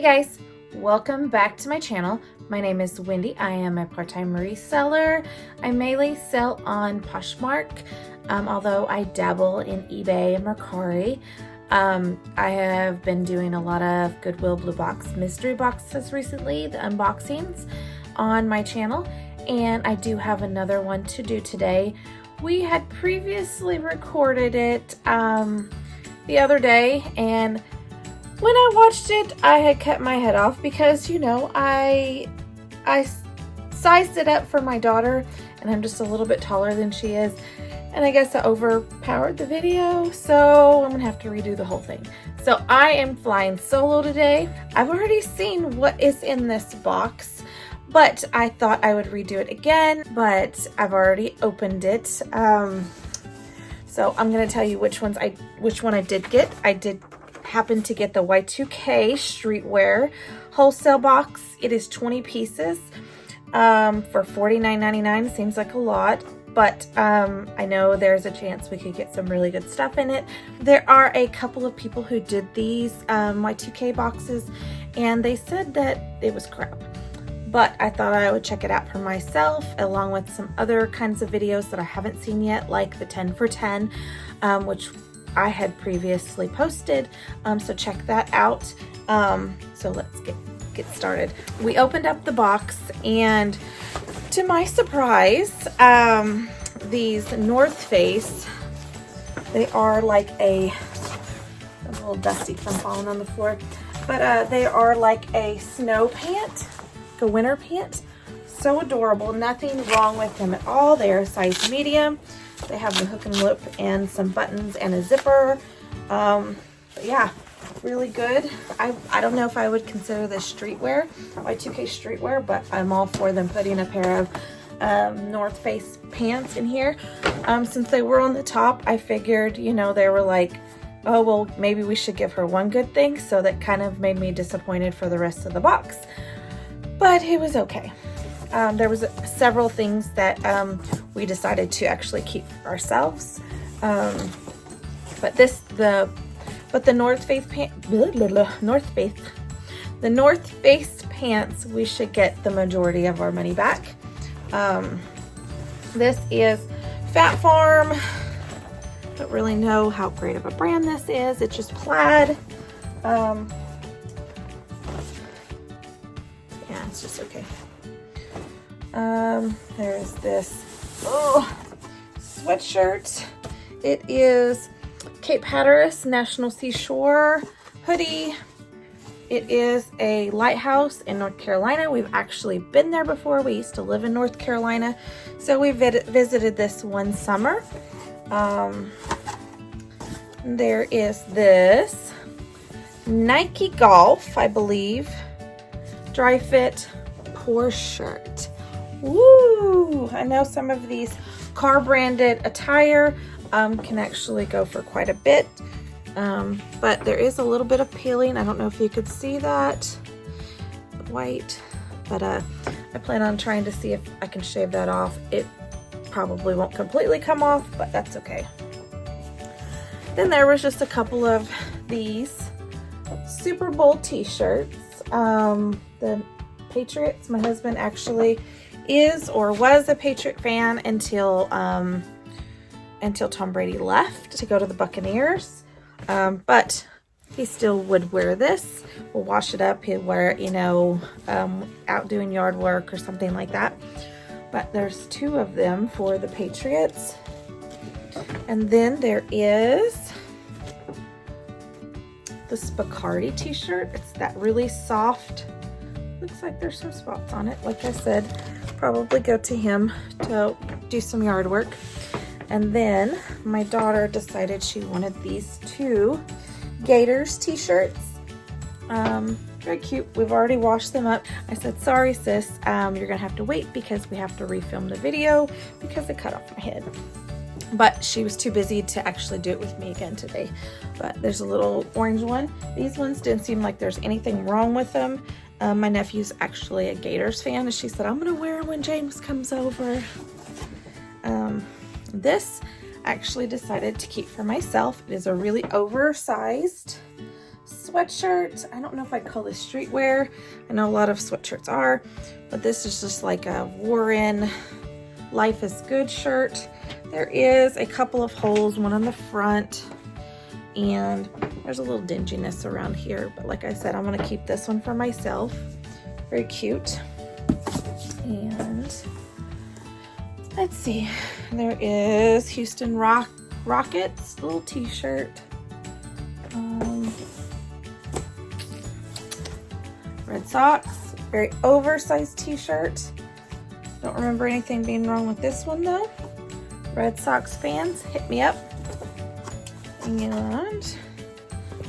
guys, welcome back to my channel. My name is Wendy. I am a part-time reseller. I mainly sell on Poshmark, although I dabble in eBay and Mercari. I have been doing a lot of Goodwill Bluebox mystery boxes recently, the unboxings on my channel, and I do have another one to do today. We had previously recorded it the other day, and when I watched it, I had cut my head off because, you know, I sized it up for my daughter, and I'm just a little bit taller than she is, and I guess I overpowered the video, so I'm gonna have to redo the whole thing. So I am flying solo today. I've already seen what is in this box, but I thought I would redo it again, but I've already opened it. So I'm gonna tell you which one I did get. I did happen to get the Y2K streetwear wholesale box. It is 20 pieces for $49.99. Seems like a lot, but I know there's a chance we could get some really good stuff in it. There are a couple of people who did these Y2K boxes, and they said that it was crap. But I thought I would check it out for myself, along with some other kinds of videos that I haven't seen yet, like the 10 for 10, which I had previously posted, so check that out. So let's get started. We opened up the box, and to my surprise, these North Face, they are like a little dusty from falling on the floor, but they are like a snow pant, a winter pant. So adorable, nothing wrong with them at all. They are a size medium. They have the hook and loop and some buttons and a zipper. But yeah, really good. I don't know if I would consider this streetwear, Y2K streetwear, but I'm all for them putting a pair of North Face pants in here. Since they were on the top, I figured, you know, they were like, oh, well, maybe we should give her one good thing. So that kind of made me disappointed for the rest of the box. But it was okay. There was several things that we decided to actually keep for ourselves. But the North Face pants, we should get the majority of our money back. This is Fat Farm. Don't really know how great of a brand this is. It's just plaid. Yeah, it's just okay. There's this sweatshirt. It is Cape Hatteras National Seashore hoodie. It is a lighthouse in North Carolina. We've actually been there before. We used to live in North Carolina, so we visited this one summer. There is this Nike Golf, I believe, dry fit Porsche shirt. Woo! I know some of these car branded attire can actually go for quite a bit, but there is a little bit of peeling. I don't know if you could see that white, but I plan on trying to see if I can shave that off. It probably won't completely come off, but that's okay. Then there was just a couple of these Super Bowl t-shirts. The Patriots, my husband actually is or was a Patriot fan until Tom Brady left to go to the Buccaneers, but he still would wear this. We'll wash it up, he'd wear it, you know, out doing yard work or something like that. But there's two of them for the Patriots. And then there is this Bacardi t-shirt. It's that really soft, looks like there's some spots on it. Like I said, probably go to him to do some yard work. And then my daughter decided she wanted these two Gators t-shirts. Very cute. We've already washed them up. I said, sorry sis, you're gonna have to wait because we have to refilm the video because it cut off my head. But she was too busy to actually do it with me again today. But there's a little orange one. These ones didn't seem like there's anything wrong with them. My nephew's actually a Gators fan, and she said, I'm gonna wear them when James comes over. This I actually decided to keep for myself. It is a really oversized sweatshirt. I don't know if I'd call this streetwear. I know a lot of sweatshirts are, but this is just like a wore-in Life is Good shirt. There is a couple of holes, one on the front, and there's a little dinginess around here. But like I said, I'm gonna keep this one for myself. Very cute. And let's see, there is Houston Rockets little t-shirt. Red Sox, very oversized t-shirt. Don't remember anything being wrong with this one though. Red Sox fans, hit me up. And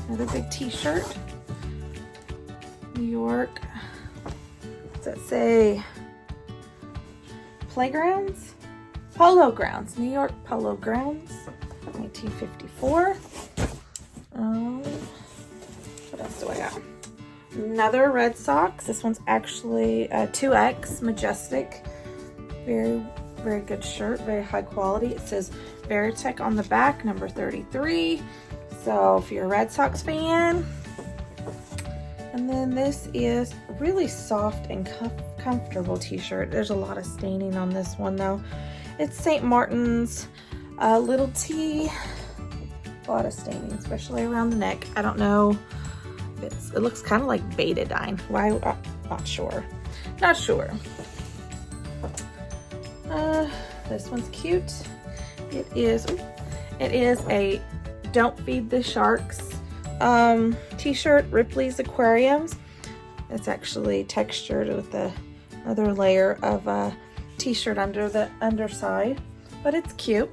another big t-shirt. New York, does that say playgrounds? Polo Grounds, New York Polo Grounds, 1954. What else do I got? Another Red Sox. This one's actually a 2X Majestic. Very, very good shirt, very high quality. It says Veritech on the back, number 33. So if you're a Red Sox fan. And then this is a really soft and comfortable t-shirt. There's a lot of staining on this one though. It's St. Martin's little T. A lot of staining, especially around the neck. I don't know. It looks kind of like betadine. Why? Not sure. Not sure. This one's cute. It is a Don't Feed the Sharks t-shirt, Ripley's Aquariums. It's actually textured with another layer of t-shirt under the underside, but it's cute.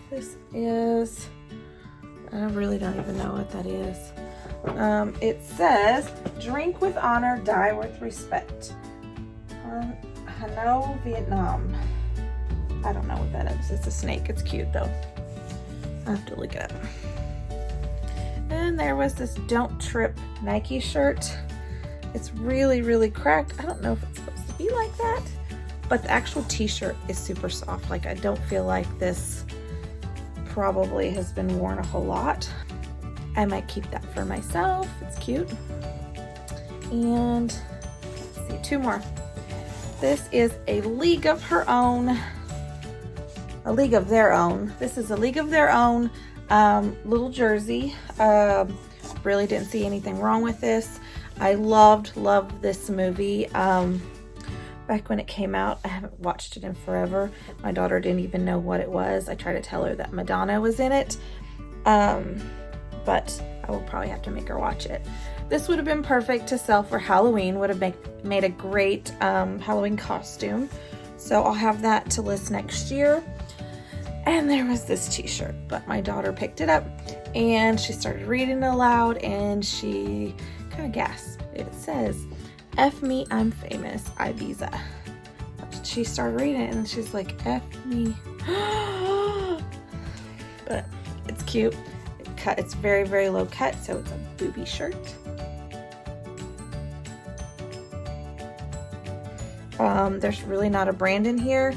This is, I really don't even know what that is. It says, drink with honor, die with respect. Hanoi, Vietnam. I don't know what that is. It's a snake. It's cute though. I have to look it up. And there was this Don't Trip Nike shirt. It's really, really cracked. I don't know if it's supposed to be like that, but the actual t-shirt is super soft. Like, I don't feel like this probably has been worn a whole lot. I might keep that for myself. It's cute. And let's see, two more. This is a League of Her Own. A League of Their Own. This is a League of Their Own little jersey. Really didn't see anything wrong with this. I loved this movie. Back when it came out, I haven't watched it in forever. My daughter didn't even know what it was. I tried to tell her that Madonna was in it. But I will probably have to make her watch it. This would have been perfect to sell for Halloween. Would have made a great Halloween costume. So I'll have that to list next year. And there was this t-shirt, but my daughter picked it up and she started reading it aloud and she kind of gasped. It says, F me, I'm famous, Ibiza. She started reading it and she's like, F me. But it's cute. It's very, very low cut, so it's a booby shirt. There's really not a brand in here,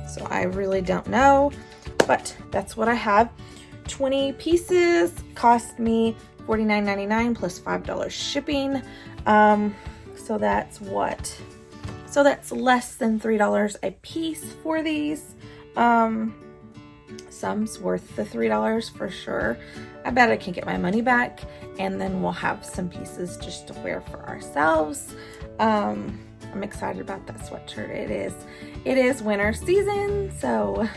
so I really don't know, but that's what I have. 20 pieces cost me $49.99 plus $5 shipping. So that's what? So that's less than $3 a piece for these. Some's worth the $3 for sure. I bet I can get my money back, and then we'll have some pieces just to wear for ourselves. I'm excited about that sweatshirt. It is winter season, so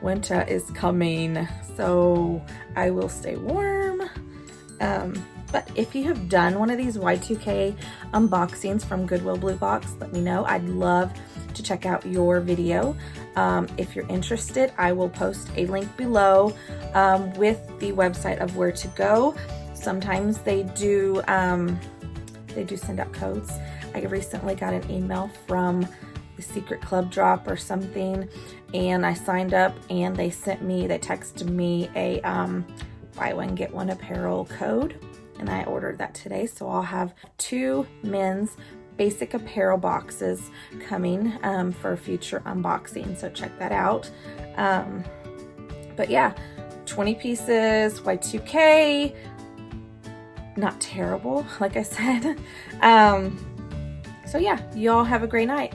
winter is coming, so I will stay warm. But if you have done one of these Y2K unboxings from Goodwill Bluebox, let me know. I'd love to check out your video. If you're interested, I will post a link below with the website of where to go. Sometimes they do send out codes. I recently got an email from the Secret Club Drop or something, and I signed up and they texted me a buy one get one apparel code, and I ordered that today. So I'll have 2 men's basic apparel boxes coming for future unboxing, so check that out. But yeah, 20 pieces, Y2K, not terrible, like I said. So yeah, y'all have a great night.